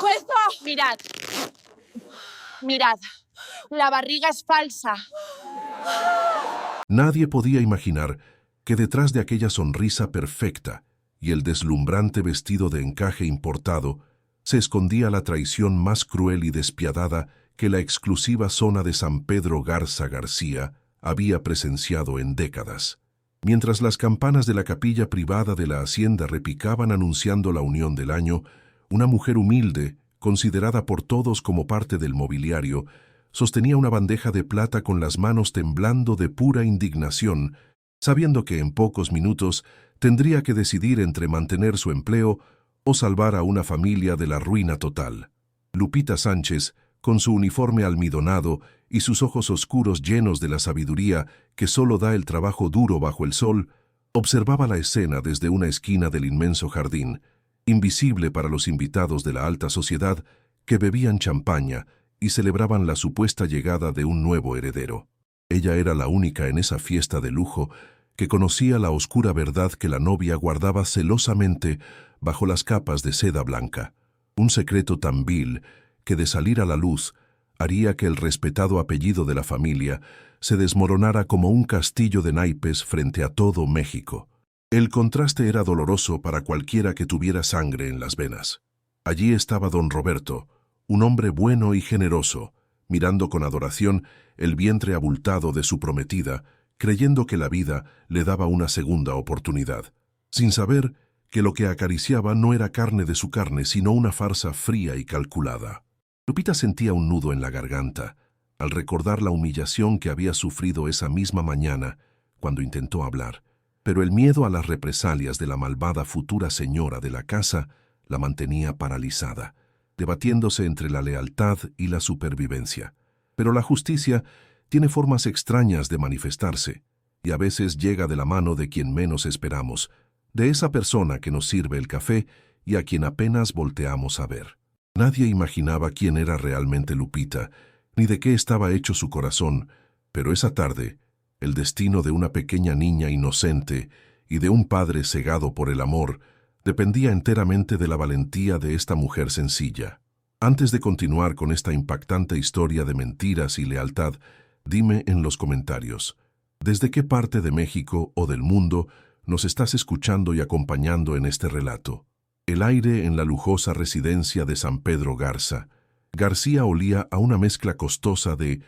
¡Juez! Mirad. Mirad. La barriga es falsa. Nadie podía imaginar que detrás de aquella sonrisa perfecta y el deslumbrante vestido de encaje importado se escondía la traición más cruel y despiadada que la exclusiva zona de San Pedro Garza García había presenciado en décadas. Mientras las campanas de la capilla privada de la hacienda repicaban anunciando la unión del año, una mujer humilde, considerada por todos como parte del mobiliario, sostenía una bandeja de plata con las manos temblando de pura indignación, sabiendo que en pocos minutos tendría que decidir entre mantener su empleo o salvar a una familia de la ruina total. Lupita Sánchez, con su uniforme almidonado y sus ojos oscuros llenos de la sabiduría que solo da el trabajo duro bajo el sol, observaba la escena desde una esquina del inmenso jardín, invisible para los invitados de la alta sociedad que bebían champaña y celebraban la supuesta llegada de un nuevo heredero. Ella era la única en esa fiesta de lujo que conocía la oscura verdad que la novia guardaba celosamente bajo las capas de seda blanca, un secreto tan vil que de salir a la luz haría que el respetado apellido de la familia se desmoronara como un castillo de naipes frente a todo México. El contraste era doloroso para cualquiera que tuviera sangre en las venas. Allí estaba don Roberto, un hombre bueno y generoso, mirando con adoración el vientre abultado de su prometida, creyendo que la vida le daba una segunda oportunidad, sin saber que lo que acariciaba no era carne de su carne, sino una farsa fría y calculada. Lupita sentía un nudo en la garganta al recordar la humillación que había sufrido esa misma mañana cuando intentó hablar, pero el miedo a las represalias de la malvada futura señora de la casa la mantenía paralizada, debatiéndose entre la lealtad y la supervivencia. Pero la justicia tiene formas extrañas de manifestarse, y a veces llega de la mano de quien menos esperamos, de esa persona que nos sirve el café y a quien apenas volteamos a ver. Nadie imaginaba quién era realmente Lupita, ni de qué estaba hecho su corazón, pero esa tarde, el destino de una pequeña niña inocente y de un padre cegado por el amor dependía enteramente de la valentía de esta mujer sencilla. Antes de continuar con esta impactante historia de mentiras y lealtad, dime en los comentarios, ¿desde qué parte de México o del mundo nos estás escuchando y acompañando en este relato? El aire en la lujosa residencia de San Pedro Garza García olía a una mezcla costosa de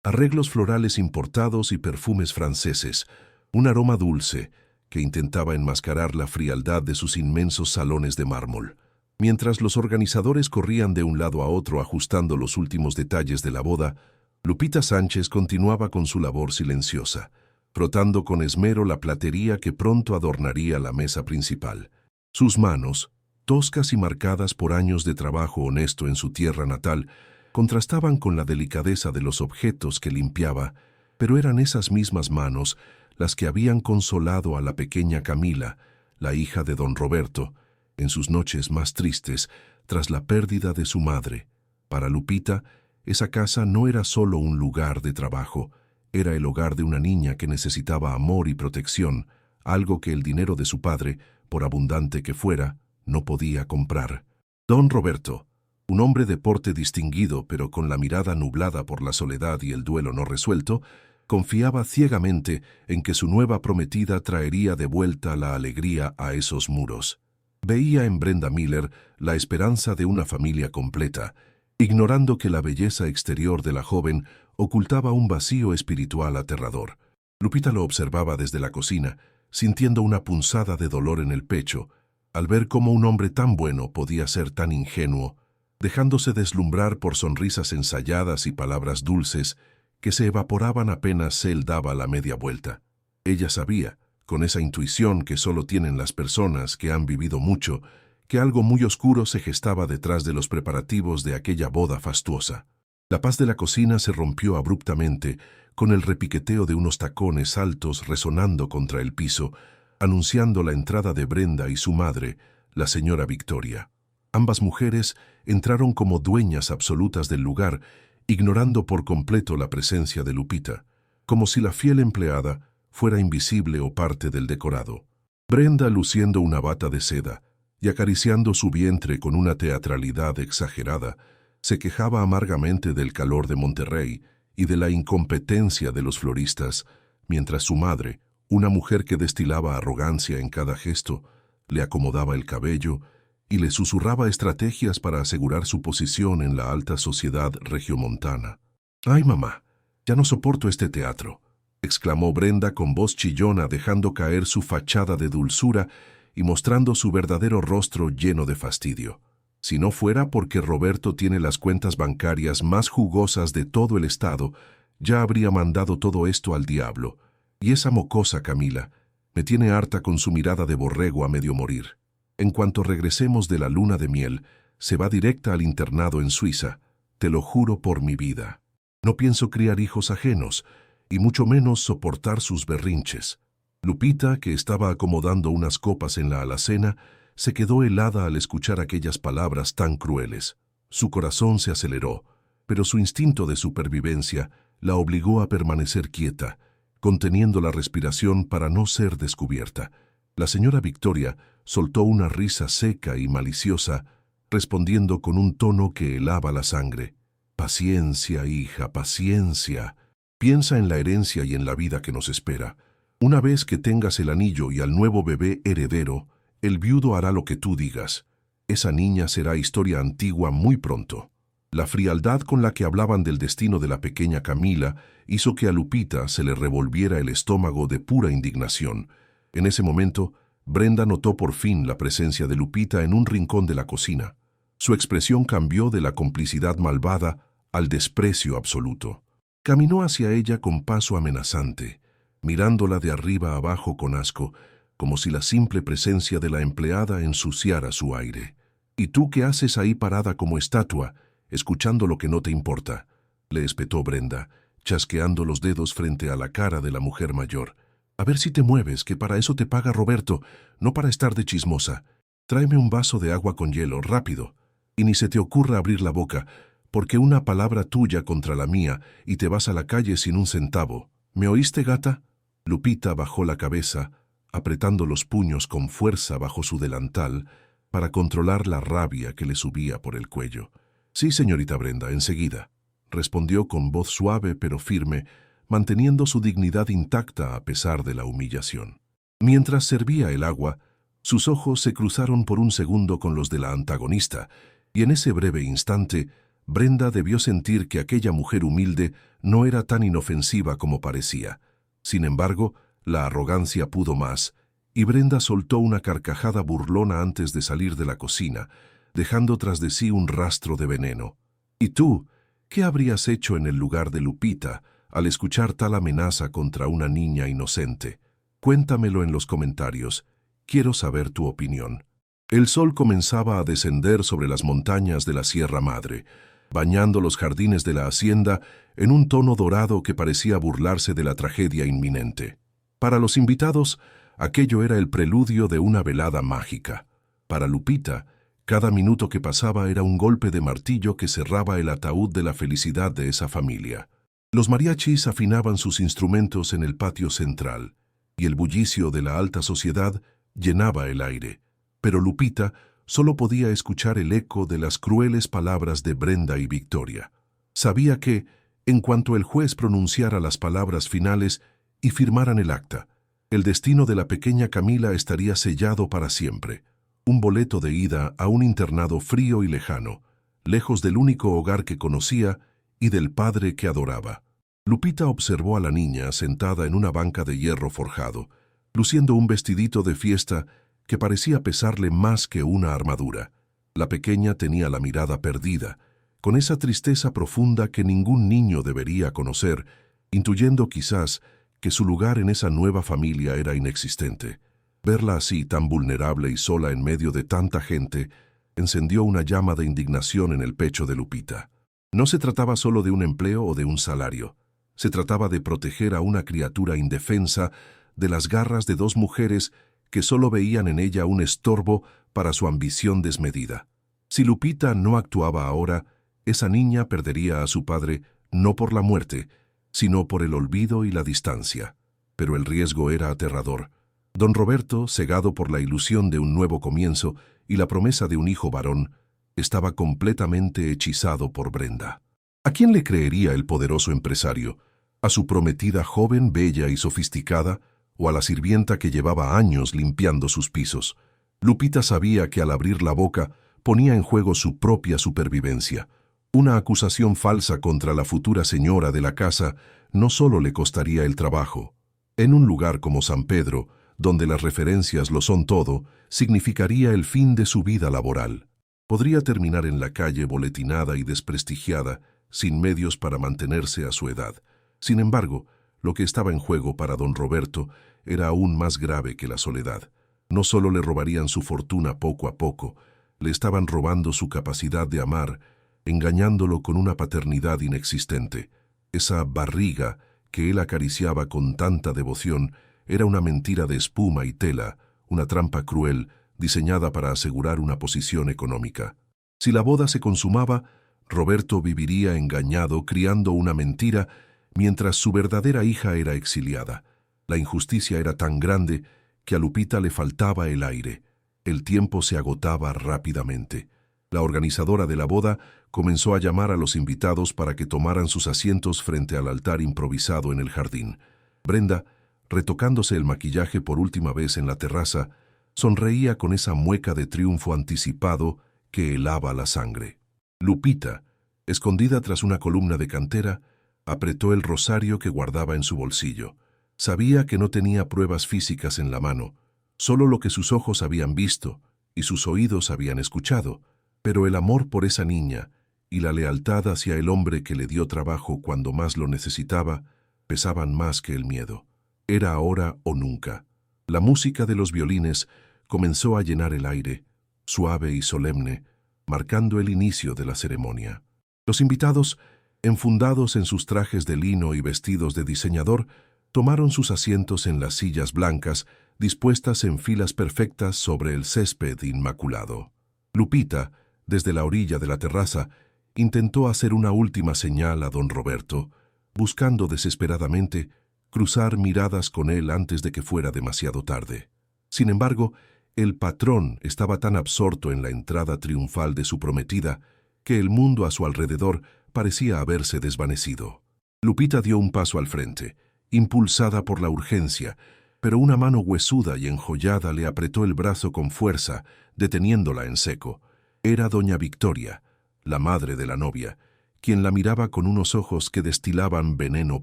arreglos florales importados y perfumes franceses, un aroma dulce que intentaba enmascarar la frialdad de sus inmensos salones de mármol. Mientras los organizadores corrían de un lado a otro ajustando los últimos detalles de la boda, Lupita Sánchez continuaba con su labor silenciosa, frotando con esmero la platería que pronto adornaría la mesa principal. Sus manos, toscas y marcadas por años de trabajo honesto en su tierra natal, contrastaban con la delicadeza de los objetos que limpiaba, pero eran esas mismas manos las que habían consolado a la pequeña Camila, la hija de don Roberto, en sus noches más tristes tras la pérdida de su madre. Para Lupita, esa casa no era solo un lugar de trabajo, era el hogar de una niña que necesitaba amor y protección, algo que el dinero de su padre, por abundante que fuera, no podía comprar. Don Roberto, un hombre de porte distinguido pero con la mirada nublada por la soledad y el duelo no resuelto, confiaba ciegamente en que su nueva prometida traería de vuelta la alegría a esos muros. Veía en Brenda Miller la esperanza de una familia completa, ignorando que la belleza exterior de la joven ocultaba un vacío espiritual aterrador. Lupita lo observaba desde la cocina, sintiendo una punzada de dolor en el pecho, al ver cómo un hombre tan bueno podía ser tan ingenuo, dejándose deslumbrar por sonrisas ensayadas y palabras dulces que se evaporaban apenas él daba la media vuelta. Ella sabía, con esa intuición que solo tienen las personas que han vivido mucho, que algo muy oscuro se gestaba detrás de los preparativos de aquella boda fastuosa. La paz de la cocina se rompió abruptamente, con el repiqueteo de unos tacones altos resonando contra el piso, anunciando la entrada de Brenda y su madre, la señora Victoria. Ambas mujeres entraron como dueñas absolutas del lugar, ignorando por completo la presencia de Lupita, como si la fiel empleada fuera invisible o parte del decorado. Brenda luciendo una bata de seda, y acariciando su vientre con una teatralidad exagerada, se quejaba amargamente del calor de Monterrey y de la incompetencia de los floristas, mientras su madre, una mujer que destilaba arrogancia en cada gesto, le acomodaba el cabello y le susurraba estrategias para asegurar su posición en la alta sociedad regiomontana. «Ay, mamá, ya no soporto este teatro», exclamó Brenda con voz chillona, dejando caer su fachada de dulzura y mostrando su verdadero rostro lleno de fastidio. Si no fuera porque Roberto tiene las cuentas bancarias más jugosas de todo el estado, ya habría mandado todo esto al diablo. Y esa mocosa Camila me tiene harta con su mirada de borrego a medio morir. En cuanto regresemos de la luna de miel, se va directa al internado en Suiza, te lo juro por mi vida. No pienso criar hijos ajenos, y mucho menos soportar sus berrinches. Lupita, que estaba acomodando unas copas en la alacena, se quedó helada al escuchar aquellas palabras tan crueles. Su corazón se aceleró, pero su instinto de supervivencia la obligó a permanecer quieta, conteniendo la respiración para no ser descubierta. La señora Victoria soltó una risa seca y maliciosa, respondiendo con un tono que helaba la sangre. «Paciencia, hija, paciencia. Piensa en la herencia y en la vida que nos espera. Una vez que tengas el anillo y al nuevo bebé heredero, el viudo hará lo que tú digas. Esa niña será historia antigua muy pronto». La frialdad con la que hablaban del destino de la pequeña Camila hizo que a Lupita se le revolviera el estómago de pura indignación. En ese momento, Brenda notó por fin la presencia de Lupita en un rincón de la cocina. Su expresión cambió de la complicidad malvada al desprecio absoluto. Caminó hacia ella con paso amenazante, mirándola de arriba abajo con asco, como si la simple presencia de la empleada ensuciara su aire. «¿Y tú qué haces ahí parada como estatua, escuchando lo que no te importa?», le espetó Brenda, chasqueando los dedos frente a la cara de la mujer mayor. «A ver si te mueves, que para eso te paga Roberto, no para estar de chismosa. Tráeme un vaso de agua con hielo, rápido. Y ni se te ocurra abrir la boca, porque una palabra tuya contra la mía y te vas a la calle sin un centavo. ¿Me oíste, gata?». Lupita bajó la cabeza, apretando los puños con fuerza bajo su delantal para controlar la rabia que le subía por el cuello. «Sí, señorita Brenda, enseguida», respondió con voz suave pero firme, manteniendo su dignidad intacta a pesar de la humillación. Mientras servía el agua, sus ojos se cruzaron por un segundo con los de la antagonista, y en ese breve instante, Brenda debió sentir que aquella mujer humilde no era tan inofensiva como parecía. Sin embargo, la arrogancia pudo más, y Brenda soltó una carcajada burlona antes de salir de la cocina, dejando tras de sí un rastro de veneno. «¿Y tú, qué habrías hecho en el lugar de Lupita al escuchar tal amenaza contra una niña inocente? Cuéntamelo en los comentarios. Quiero saber tu opinión». El sol comenzaba a descender sobre las montañas de la Sierra Madre, bañando los jardines de la hacienda en un tono dorado que parecía burlarse de la tragedia inminente. Para los invitados, aquello era el preludio de una velada mágica. Para Lupita, cada minuto que pasaba era un golpe de martillo que cerraba el ataúd de la felicidad de esa familia. Los mariachis afinaban sus instrumentos en el patio central, y el bullicio de la alta sociedad llenaba el aire. Pero Lupita solo podía escuchar el eco de las crueles palabras de Brenda y Victoria. Sabía que, en cuanto el juez pronunciara las palabras finales y firmaran el acta, el destino de la pequeña Camila estaría sellado para siempre. Un boleto de ida a un internado frío y lejano, lejos del único hogar que conocía y del padre que adoraba. Lupita observó a la niña sentada en una banca de hierro forjado, luciendo un vestidito de fiesta que parecía pesarle más que una armadura. La pequeña tenía la mirada perdida, con esa tristeza profunda que ningún niño debería conocer, intuyendo quizás que su lugar en esa nueva familia era inexistente. Verla así, tan vulnerable y sola en medio de tanta gente, encendió una llama de indignación en el pecho de Lupita. No se trataba solo de un empleo o de un salario. Se trataba de proteger a una criatura indefensa de las garras de dos mujeres que solo veían en ella un estorbo para su ambición desmedida. Si Lupita no actuaba ahora, esa niña perdería a su padre no por la muerte, sino por el olvido y la distancia. Pero el riesgo era aterrador. Don Roberto, cegado por la ilusión de un nuevo comienzo, y la promesa de un hijo varón, estaba completamente hechizado por Brenda. ¿A quién le creería el poderoso empresario? ¿A su prometida joven, bella y sofisticada, o a la sirvienta que llevaba años limpiando sus pisos? Lupita sabía que al abrir la boca ponía en juego su propia supervivencia. Una acusación falsa contra la futura señora de la casa no solo le costaría el trabajo. En un lugar como San Pedro, donde las referencias lo son todo, significaría el fin de su vida laboral. Podría terminar en la calle boletinada y desprestigiada, sin medios para mantenerse a su edad. Sin embargo, lo que estaba en juego para don Roberto era aún más grave que la soledad. No solo le robarían su fortuna poco a poco, le estaban robando su capacidad de amar, engañándolo con una paternidad inexistente. Esa barriga que él acariciaba con tanta devoción era una mentira de espuma y tela, una trampa cruel diseñada para asegurar una posición económica. Si la boda se consumaba, Roberto viviría engañado criando una mentira mientras su verdadera hija era exiliada. La injusticia era tan grande que a Lupita le faltaba el aire. El tiempo se agotaba rápidamente. La organizadora de la boda comenzó a llamar a los invitados para que tomaran sus asientos frente al altar improvisado en el jardín. Brenda, retocándose el maquillaje por última vez en la terraza, sonreía con esa mueca de triunfo anticipado que helaba la sangre. Lupita, escondida tras una columna de cantera, apretó el rosario que guardaba en su bolsillo. Sabía que no tenía pruebas físicas en la mano, solo lo que sus ojos habían visto y sus oídos habían escuchado, pero el amor por esa niña y la lealtad hacia el hombre que le dio trabajo cuando más lo necesitaba pesaban más que el miedo. Era ahora o nunca. La música de los violines comenzó a llenar el aire, suave y solemne, marcando el inicio de la ceremonia. Los invitados, enfundados en sus trajes de lino y vestidos de diseñador, tomaron sus asientos en las sillas blancas, dispuestas en filas perfectas sobre el césped inmaculado. Lupita, desde la orilla de la terraza, intentó hacer una última señal a don Roberto, buscando desesperadamente cruzar miradas con él antes de que fuera demasiado tarde. Sin embargo, el patrón estaba tan absorto en la entrada triunfal de su prometida que el mundo a su alrededor parecía haberse desvanecido. Lupita dio un paso al frente, impulsada por la urgencia, pero una mano huesuda y enjollada le apretó el brazo con fuerza, deteniéndola en seco. Era doña Victoria, la madre de la novia, quien la miraba con unos ojos que destilaban veneno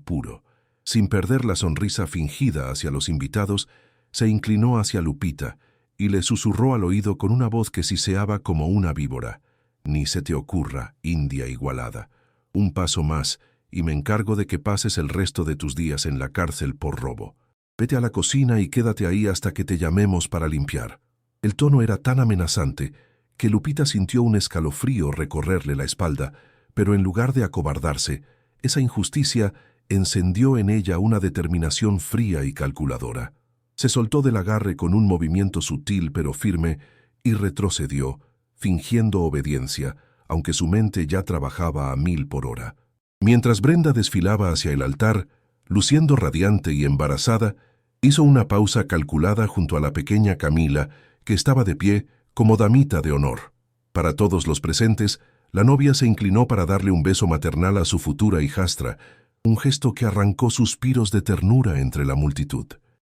puro. Sin perder la sonrisa fingida hacia los invitados, se inclinó hacia Lupita y le susurró al oído con una voz que siseaba como una víbora: «Ni se te ocurra, india igualada. Un paso más y me encargo de que pases el resto de tus días en la cárcel por robo. Vete a la cocina y quédate ahí hasta que te llamemos para limpiar». El tono era tan amenazante que Lupita sintió un escalofrío recorrerle la espalda, pero en lugar de acobardarse, esa injusticia encendió en ella una determinación fría y calculadora. Se soltó del agarre con un movimiento sutil pero firme y retrocedió, fingiendo obediencia, aunque su mente ya trabajaba a 1000 por hora. Mientras Brenda desfilaba hacia el altar, luciendo radiante y embarazada, hizo una pausa calculada junto a la pequeña Camila, que estaba de pie como damita de honor. Para todos los presentes, la novia se inclinó para darle un beso maternal a su futura hijastra, un gesto que arrancó suspiros de ternura entre la multitud.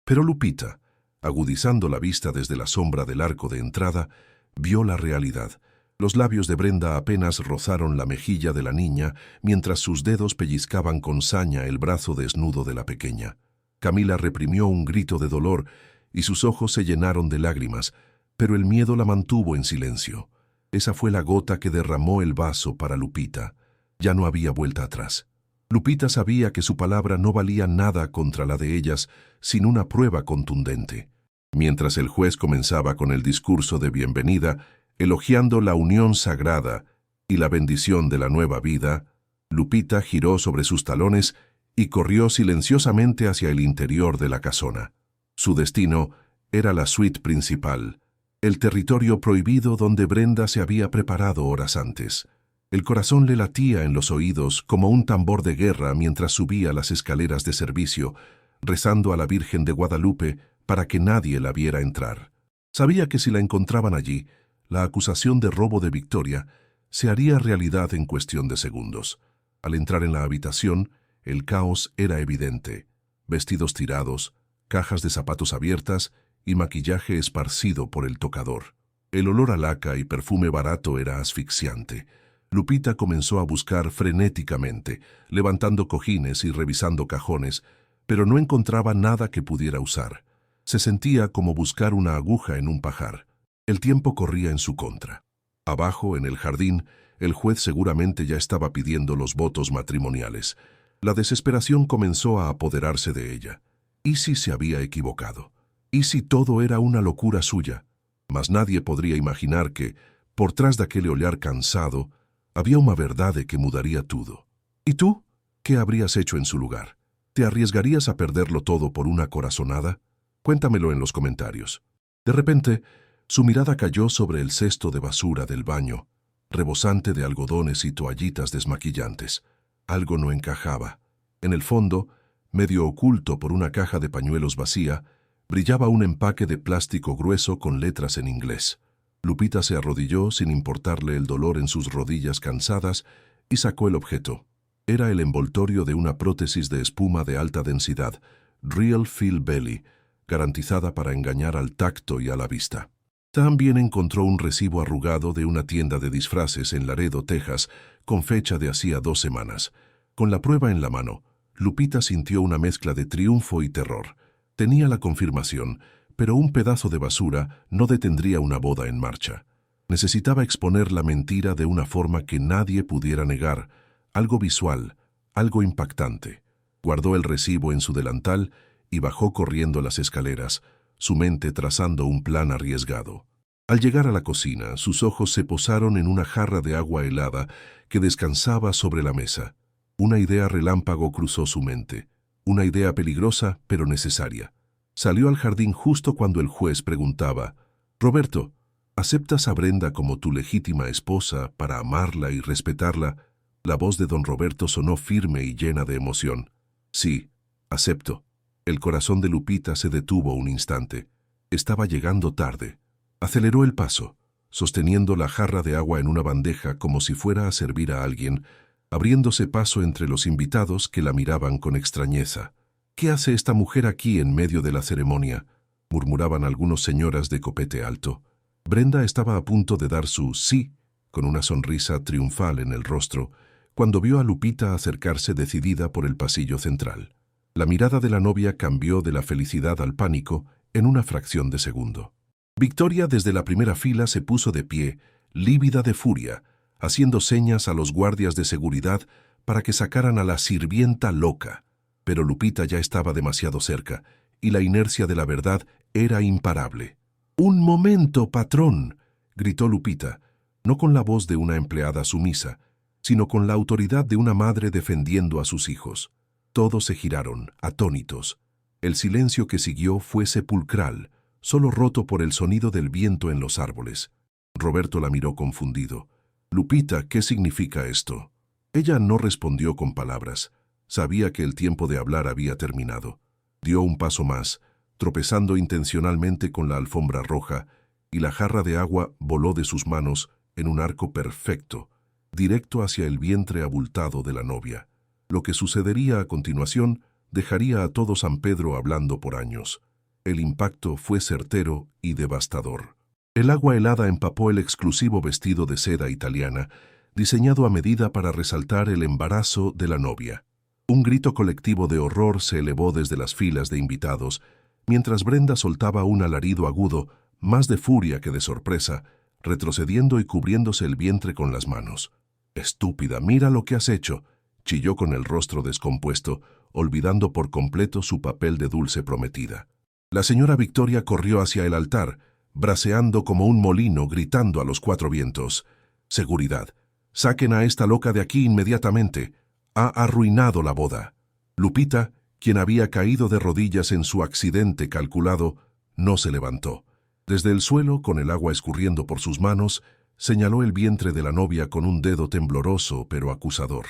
Pero Lupita, agudizando la vista desde la sombra del arco de entrada, vio la realidad. Los labios de Brenda apenas rozaron la mejilla de la niña, mientras sus dedos pellizcaban con saña el brazo desnudo de la pequeña. Camila reprimió un grito de dolor y sus ojos se llenaron de lágrimas, pero el miedo la mantuvo en silencio. Esa fue la gota que derramó el vaso para Lupita. Ya no había vuelta atrás. Lupita sabía que su palabra no valía nada contra la de ellas sin una prueba contundente. Mientras el juez comenzaba con el discurso de bienvenida, elogiando la unión sagrada y la bendición de la nueva vida, Lupita giró sobre sus talones y corrió silenciosamente hacia el interior de la casona. Su destino era la suite principal, el territorio prohibido donde Brenda se había preparado horas antes. El corazón le latía en los oídos como un tambor de guerra mientras subía las escaleras de servicio, rezando a la Virgen de Guadalupe para que nadie la viera entrar. Sabía que si la encontraban allí, La acusación de robo de Victoria se haría realidad en cuestión de segundos. Al entrar en la habitación, el caos era evidente. Vestidos tirados, cajas de zapatos abiertas y maquillaje esparcido por el tocador. El olor a laca y perfume barato era asfixiante. Lupita comenzó a buscar frenéticamente, levantando cojines y revisando cajones, pero no encontraba nada que pudiera usar. Se sentía como buscar una aguja en un pajar. El tiempo corría en su contra. Abajo, en el jardín, el juez seguramente ya estaba pidiendo los votos matrimoniales. La desesperación comenzó a apoderarse de ella. ¿Y si se había equivocado? ¿Y si todo era una locura suya? Mas nadie podría imaginar que, por tras de aquel olhar cansado, había una verdad que mudaría todo. ¿Y tú? ¿Qué habrías hecho en su lugar? ¿Te arriesgarías a perderlo todo por una corazonada? Cuéntamelo en los comentarios. De repente, su mirada cayó sobre el cesto de basura del baño, rebosante de algodones y toallitas desmaquillantes. Algo no encajaba. En el fondo, medio oculto por una caja de pañuelos vacía, brillaba un empaque de plástico grueso con letras en inglés. Lupita se arrodilló sin importarle el dolor en sus rodillas cansadas y sacó el objeto. Era el envoltorio de una prótesis de espuma de alta densidad, Real Feel Belly, garantizada para engañar al tacto y a la vista. También encontró un recibo arrugado de una tienda de disfraces en Laredo, Texas, con fecha de hacía 2 semanas. Con la prueba en la mano, Lupita sintió una mezcla de triunfo y terror. Tenía la confirmación, pero un pedazo de basura no detendría una boda en marcha. Necesitaba exponer la mentira de una forma que nadie pudiera negar, algo visual, algo impactante. Guardó el recibo en su delantal y bajó corriendo las escaleras, su mente trazando un plan arriesgado. Al llegar a la cocina, sus ojos se posaron en una jarra de agua helada que descansaba sobre la mesa. Una idea relámpago cruzó su mente, una idea peligrosa pero necesaria. Salió al jardín justo cuando el juez preguntaba: «Roberto, ¿aceptas a Brenda como tu legítima esposa para amarla y respetarla?» La voz de don Roberto sonó firme y llena de emoción. «Sí, acepto». El corazón de Lupita se detuvo un instante. Estaba llegando tarde. Aceleró el paso, sosteniendo la jarra de agua en una bandeja como si fuera a servir a alguien, abriéndose paso entre los invitados que la miraban con extrañeza. «¿Qué hace esta mujer aquí en medio de la ceremonia?», murmuraban algunas señoras de copete alto. Brenda estaba a punto de dar su sí, con una sonrisa triunfal en el rostro, cuando vio a Lupita acercarse decidida por el pasillo central. La mirada de la novia cambió de la felicidad al pánico en una fracción de segundo. Victoria desde la primera fila se puso de pie, lívida de furia, haciendo señas a los guardias de seguridad para que sacaran a la sirvienta loca. Pero Lupita ya estaba demasiado cerca, y la inercia de la verdad era imparable. «¡Un momento, patrón!», gritó Lupita, no con la voz de una empleada sumisa, sino con la autoridad de una madre defendiendo a sus hijos. Todos se giraron, atónitos. El silencio que siguió fue sepulcral, solo roto por el sonido del viento en los árboles. Roberto la miró confundido. «Lupita, ¿qué significa esto?». Ella no respondió con palabras. Sabía que el tiempo de hablar había terminado. Dio un paso más, tropezando intencionalmente con la alfombra roja, y la jarra de agua voló de sus manos en un arco perfecto, directo hacia el vientre abultado de la novia. Lo que sucedería a continuación dejaría a todo San Pedro hablando por años. El impacto fue certero y devastador. El agua helada empapó el exclusivo vestido de seda italiana, diseñado a medida para resaltar el embarazo de la novia. Un grito colectivo de horror se elevó desde las filas de invitados, mientras Brenda soltaba un alarido agudo, más de furia que de sorpresa, retrocediendo y cubriéndose el vientre con las manos. «Estúpida, mira lo que has hecho», chilló con el rostro descompuesto, olvidando por completo su papel de dulce prometida. La señora Victoria corrió hacia el altar, braceando como un molino, gritando a los 4 vientos: «¡Seguridad! ¡Saquen a esta loca de aquí inmediatamente! Ha arruinado la boda». Lupita, quien había caído de rodillas en su accidente calculado, no se levantó. Desde el suelo, con el agua escurriendo por sus manos, señaló el vientre de la novia con un dedo tembloroso pero acusador.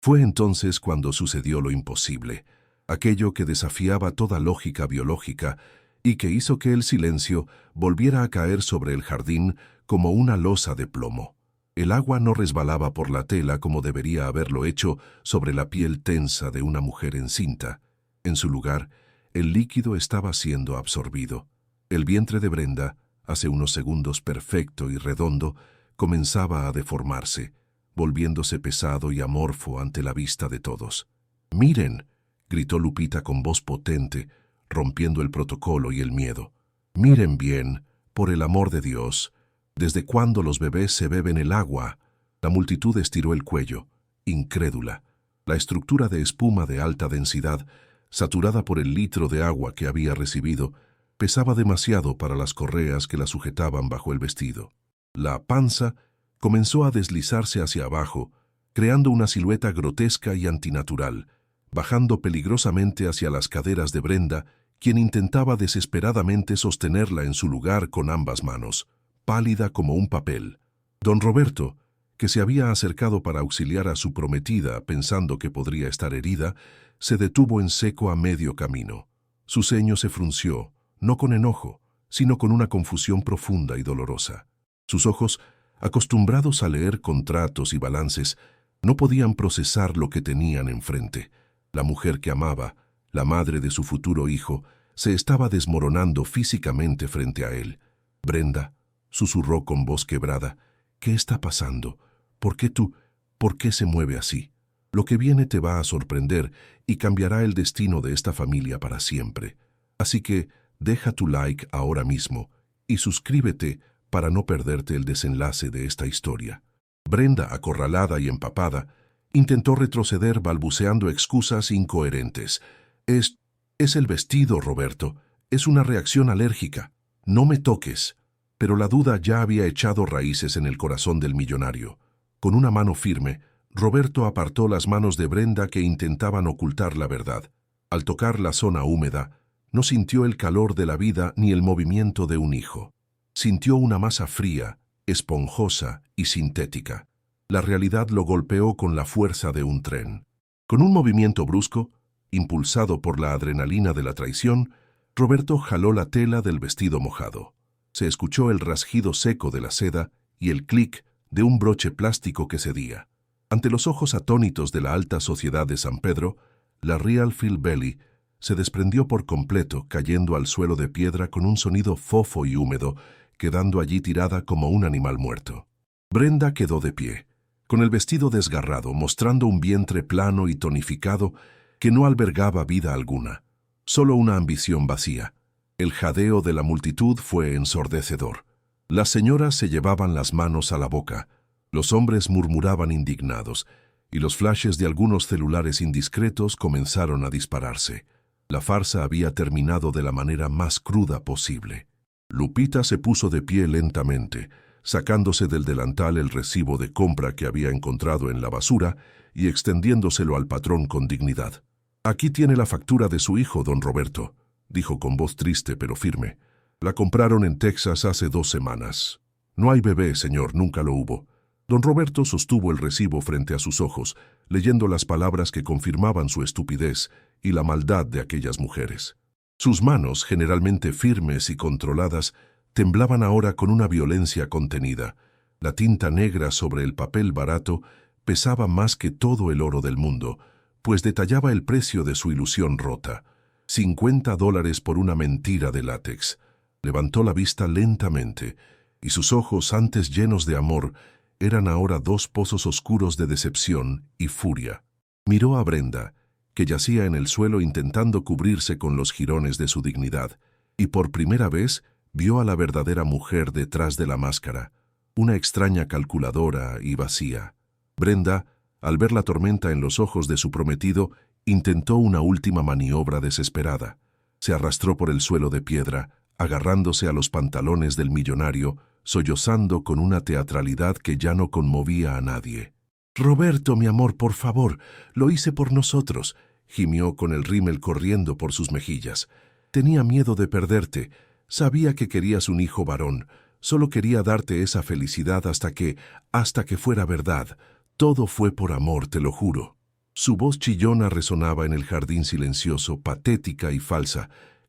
Fue entonces cuando sucedió lo imposible, aquello que desafiaba toda lógica biológica y que hizo que el silencio volviera a caer sobre el jardín como una losa de plomo. El agua no resbalaba por la tela como debería haberlo hecho sobre la piel tensa de una mujer encinta. En su lugar, el líquido estaba siendo absorbido. El vientre de Brenda, hace unos segundos perfecto y redondo, comenzaba a deformarse, volviéndose pesado y amorfo ante la vista de todos. «¡Miren!», gritó Lupita con voz potente, rompiendo el protocolo y el miedo. «¡Miren bien, por el amor de Dios! ¿Desde cuándo los bebés se beben el agua?». La multitud estiró el cuello, incrédula. La estructura de espuma de alta densidad, saturada por el litro de agua que había recibido, pesaba demasiado para las correas que la sujetaban bajo el vestido. La panza comenzó a deslizarse hacia abajo, creando una silueta grotesca y antinatural, bajando peligrosamente hacia las caderas de Brenda, quien intentaba desesperadamente sostenerla en su lugar con ambas manos, pálida como un papel. Don Roberto, que se había acercado para auxiliar a su prometida pensando que podría estar herida, se detuvo en seco a medio camino. Su ceño se frunció, no con enojo, sino con una confusión profunda y dolorosa. Sus ojos, acostumbrados a leer contratos y balances, no podían procesar lo que tenían enfrente. La mujer que amaba, la madre de su futuro hijo, se estaba desmoronando físicamente frente a él. «Brenda», susurró con voz quebrada, «¿qué está pasando? ¿Por qué tú? ¿Por qué se mueve así? Lo que viene te va a sorprender y cambiará el destino de esta familia para siempre. Así que deja tu like ahora mismo y suscríbete para no perderte el desenlace de esta historia». Brenda, acorralada y empapada, intentó retroceder balbuceando excusas incoherentes. Es el vestido, Roberto. Es una reacción alérgica. No me toques». Pero la duda ya había echado raíces en el corazón del millonario. Con una mano firme, Roberto apartó las manos de Brenda que intentaban ocultar la verdad. Al tocar la zona húmeda, no sintió el calor de la vida ni el movimiento de un hijo. Sintió una masa fría, esponjosa y sintética. La realidad lo golpeó con la fuerza de un tren. Con un movimiento brusco, impulsado por la adrenalina de la traición, Roberto jaló la tela del vestido mojado. Se escuchó el rasguido seco de la seda y el clic de un broche plástico que cedía. Ante los ojos atónitos de la alta sociedad de San Pedro, la Real Phil Belly se desprendió por completo, cayendo al suelo de piedra con un sonido fofo y húmedo, quedando allí tirada como un animal muerto. Brenda quedó de pie, con el vestido desgarrado, mostrando un vientre plano y tonificado que no albergaba vida alguna, solo una ambición vacía. El jadeo de la multitud fue ensordecedor. Las señoras se llevaban las manos a la boca, los hombres murmuraban indignados, y los flashes de algunos celulares indiscretos comenzaron a dispararse. La farsa había terminado de la manera más cruda posible. Lupita se puso de pie lentamente, sacándose del delantal el recibo de compra que había encontrado en la basura y extendiéndoselo al patrón con dignidad. «Aquí tiene la factura de su hijo, don Roberto», dijo con voz triste pero firme. «La compraron en Texas hace 2 semanas. No hay bebé, señor, nunca lo hubo». Don Roberto sostuvo el recibo frente a sus ojos, leyendo las palabras que confirmaban su estupidez y la maldad de aquellas mujeres. Sus manos, generalmente firmes y controladas, temblaban ahora con una violencia contenida. La tinta negra sobre el papel barato pesaba más que todo el oro del mundo, pues detallaba el precio de su ilusión rota. $50 por una mentira de látex. Levantó la vista lentamente, y sus ojos, antes llenos de amor, eran ahora 2 pozos oscuros de decepción y furia. Miró a Brenda, que yacía en el suelo intentando cubrirse con los jirones de su dignidad, y por primera vez vio a la verdadera mujer detrás de la máscara, una extraña calculadora y vacía. Brenda, al ver la tormenta en los ojos de su prometido, intentó una última maniobra desesperada. Se arrastró por el suelo de piedra, agarrándose a los pantalones del millonario, sollozando con una teatralidad que ya no conmovía a nadie. «Roberto, mi amor, por favor, lo hice por nosotros», gimió con el rímel corriendo por sus mejillas. «Tenía miedo de perderte. Sabía que querías un hijo varón. Solo quería darte esa felicidad hasta que fuera verdad. Todo fue por amor, te lo juro». Su voz chillona resonaba en el jardín silencioso, patética y falsa,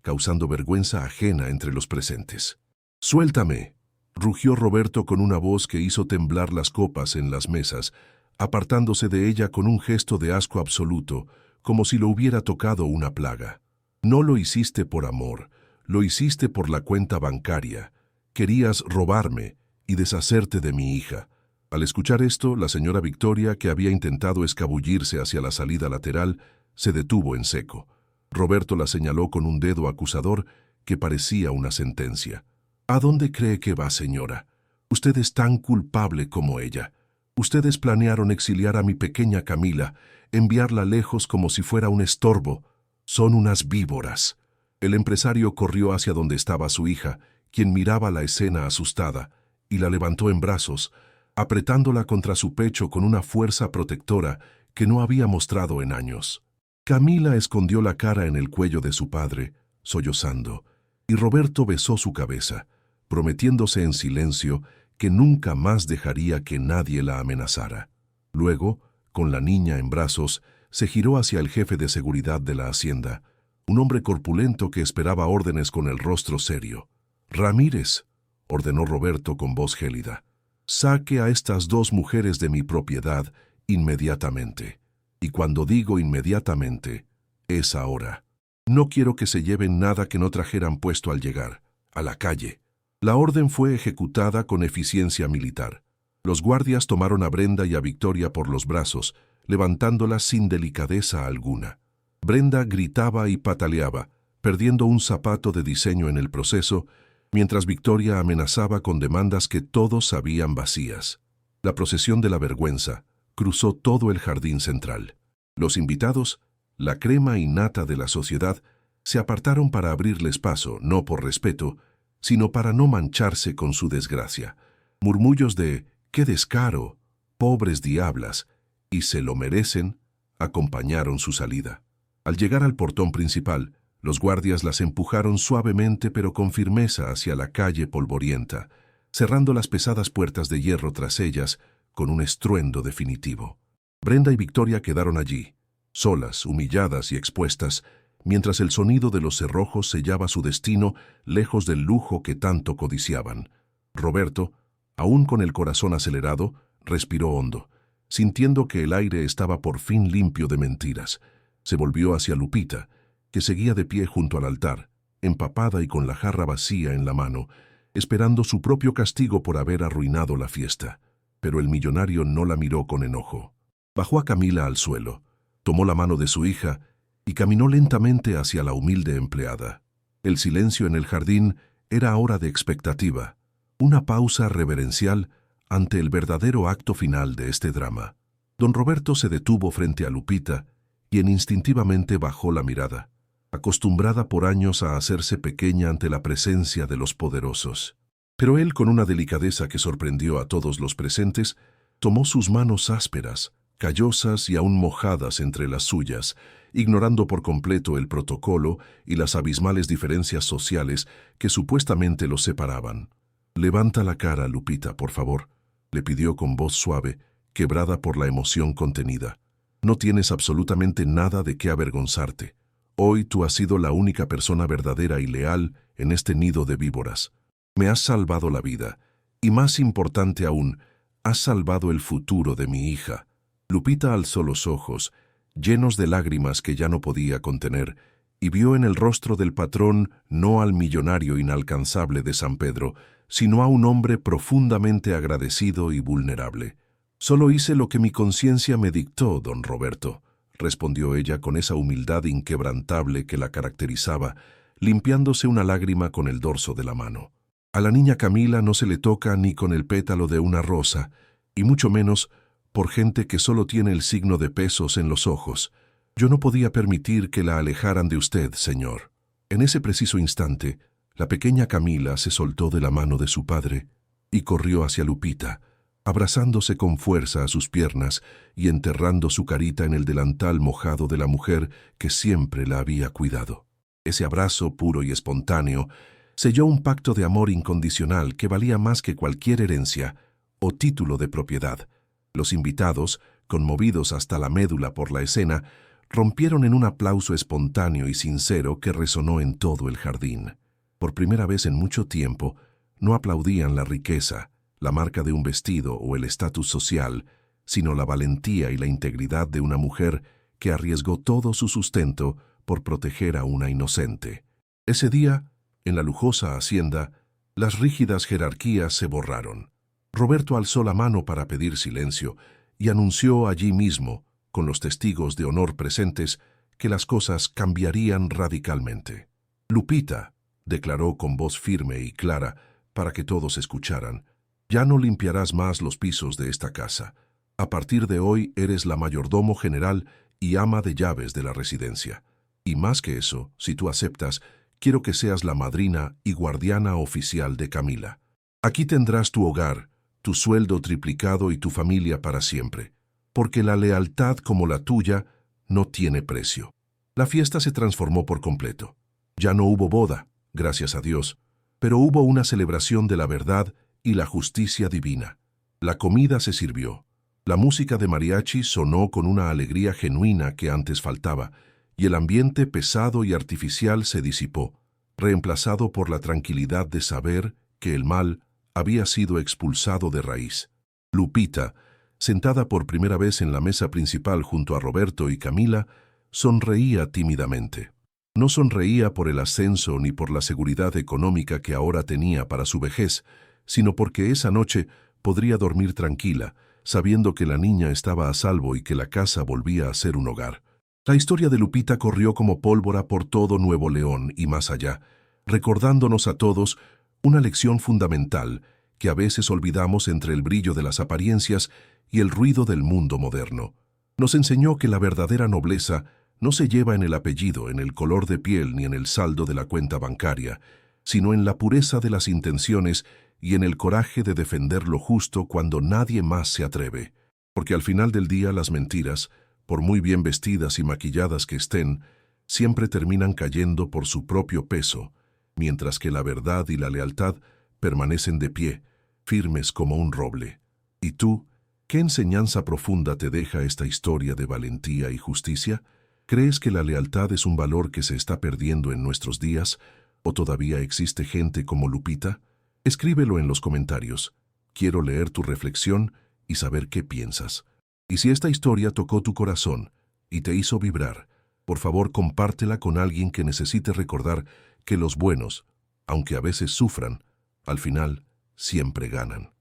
causando vergüenza ajena entre los presentes. «¡Suéltame!», rugió Roberto con una voz que hizo temblar las copas en las mesas, apartándose de ella con un gesto de asco absoluto, como si lo hubiera tocado una plaga. «No lo hiciste por amor, lo hiciste por la cuenta bancaria. Querías robarme y deshacerte de mi hija». Al escuchar esto, la señora Victoria, que había intentado escabullirse hacia la salida lateral, se detuvo en seco. Roberto la señaló con un dedo acusador que parecía una sentencia. «¿A dónde cree que va, señora? Usted es tan culpable como ella. Ustedes planearon exiliar a mi pequeña Camila, enviarla lejos como si fuera un estorbo. Son unas víboras». El empresario corrió hacia donde estaba su hija, quien miraba la escena asustada, y la levantó en brazos, apretándola contra su pecho con una fuerza protectora que no había mostrado en años. Camila escondió la cara en el cuello de su padre, sollozando, y Roberto besó su cabeza, prometiéndose en silencio que nunca más dejaría que nadie la amenazara. Luego, con la niña en brazos, se giró hacia el jefe de seguridad de la hacienda, un hombre corpulento que esperaba órdenes con el rostro serio. «Ramírez», ordenó Roberto con voz gélida, «saque a estas dos mujeres de mi propiedad inmediatamente. Y cuando digo inmediatamente, es ahora. No quiero que se lleven nada que no trajeran puesto al llegar. A la calle». La orden fue ejecutada con eficiencia militar. Los guardias tomaron a Brenda y a Victoria por los brazos, levantándolas sin delicadeza alguna. Brenda gritaba y pataleaba, perdiendo un zapato de diseño en el proceso, mientras Victoria amenazaba con demandas que todos sabían vacías. La procesión de la vergüenza cruzó todo el jardín central. Los invitados, la crema innata de la sociedad, se apartaron para abrirles paso, no por respeto, sino para no mancharse con su desgracia. Murmullos de «¡qué descaro!», «pobres diablas» y «se lo merecen» acompañaron su salida. Al llegar al portón principal, los guardias las empujaron suavemente pero con firmeza hacia la calle polvorienta, cerrando las pesadas puertas de hierro tras ellas con un estruendo definitivo. Brenda y Victoria quedaron allí, solas, humilladas y expuestas, mientras el sonido de los cerrojos sellaba su destino lejos del lujo que tanto codiciaban. Roberto, aún con el corazón acelerado, respiró hondo, sintiendo que el aire estaba por fin limpio de mentiras. Se volvió hacia Lupita, que seguía de pie junto al altar, empapada y con la jarra vacía en la mano, esperando su propio castigo por haber arruinado la fiesta. Pero el millonario no la miró con enojo. Bajó a Camila al suelo, tomó la mano de su hija y caminó lentamente hacia la humilde empleada. El silencio en el jardín era ahora de expectativa, una pausa reverencial ante el verdadero acto final de este drama. Don Roberto se detuvo frente a Lupita, quien instintivamente bajó la mirada, acostumbrada por años a hacerse pequeña ante la presencia de los poderosos. Pero él, con una delicadeza que sorprendió a todos los presentes, tomó sus manos ásperas, callosas y aún mojadas entre las suyas, ignorando por completo el protocolo y las abismales diferencias sociales que supuestamente los separaban. «Levanta la cara, Lupita, por favor», le pidió con voz suave, quebrada por la emoción contenida. «No tienes absolutamente nada de qué avergonzarte. Hoy tú has sido la única persona verdadera y leal en este nido de víboras. Me has salvado la vida, y más importante aún, has salvado el futuro de mi hija». Lupita alzó los ojos, llenos de lágrimas que ya no podía contener, y vio en el rostro del patrón no al millonario inalcanzable de San Pedro, sino a un hombre profundamente agradecido y vulnerable. «Solo hice lo que mi conciencia me dictó, don Roberto», respondió ella con esa humildad inquebrantable que la caracterizaba, limpiándose una lágrima con el dorso de la mano. «A la niña Camila no se le toca ni con el pétalo de una rosa, y mucho menos por gente que solo tiene el signo de pesos en los ojos. Yo no podía permitir que la alejaran de usted, señor». En ese preciso instante, la pequeña Camila se soltó de la mano de su padre y corrió hacia Lupita, abrazándose con fuerza a sus piernas y enterrando su carita en el delantal mojado de la mujer que siempre la había cuidado. Ese abrazo puro y espontáneo selló un pacto de amor incondicional que valía más que cualquier herencia o título de propiedad. Los invitados, conmovidos hasta la médula por la escena, rompieron en un aplauso espontáneo y sincero que resonó en todo el jardín. Por primera vez en mucho tiempo, no aplaudían la riqueza, la marca de un vestido o el estatus social, sino la valentía y la integridad de una mujer que arriesgó todo su sustento por proteger a una inocente. Ese día, en la lujosa hacienda, las rígidas jerarquías se borraron. Roberto alzó la mano para pedir silencio y anunció allí mismo, con los testigos de honor presentes, que las cosas cambiarían radicalmente. «Lupita», declaró con voz firme y clara para que todos escucharan, «ya no limpiarás más los pisos de esta casa. A partir de hoy eres la mayordomo general y ama de llaves de la residencia. Y más que eso, si tú aceptas, quiero que seas la madrina y guardiana oficial de Camila. Aquí tendrás tu hogar, tu sueldo triplicado y tu familia para siempre, porque la lealtad como la tuya no tiene precio». La fiesta se transformó por completo. Ya no hubo boda, gracias a Dios, pero hubo una celebración de la verdad y la justicia divina. La comida se sirvió. La música de mariachi sonó con una alegría genuina que antes faltaba, y el ambiente pesado y artificial se disipó, reemplazado por la tranquilidad de saber que el mal había sido expulsado de raíz. Lupita, sentada por primera vez en la mesa principal junto a Roberto y Camila, sonreía tímidamente. No sonreía por el ascenso ni por la seguridad económica que ahora tenía para su vejez, sino porque esa noche podría dormir tranquila, sabiendo que la niña estaba a salvo y que la casa volvía a ser un hogar. La historia de Lupita corrió como pólvora por todo Nuevo León y más allá, recordándonos a todos una lección fundamental que a veces olvidamos entre el brillo de las apariencias y el ruido del mundo moderno. Nos enseñó que la verdadera nobleza no se lleva en el apellido, en el color de piel ni en el saldo de la cuenta bancaria, sino en la pureza de las intenciones y en el coraje de defender lo justo cuando nadie más se atreve. Porque al final del día las mentiras, por muy bien vestidas y maquilladas que estén, siempre terminan cayendo por su propio peso, mientras que la verdad y la lealtad permanecen de pie, firmes como un roble. ¿Y tú, qué enseñanza profunda te deja esta historia de valentía y justicia? ¿Crees que la lealtad es un valor que se está perdiendo en nuestros días, o todavía existe gente como Lupita? Escríbelo en los comentarios. Quiero leer tu reflexión y saber qué piensas. Y si esta historia tocó tu corazón y te hizo vibrar, por favor compártela con alguien que necesite recordar que los buenos, aunque a veces sufran, al final siempre ganan.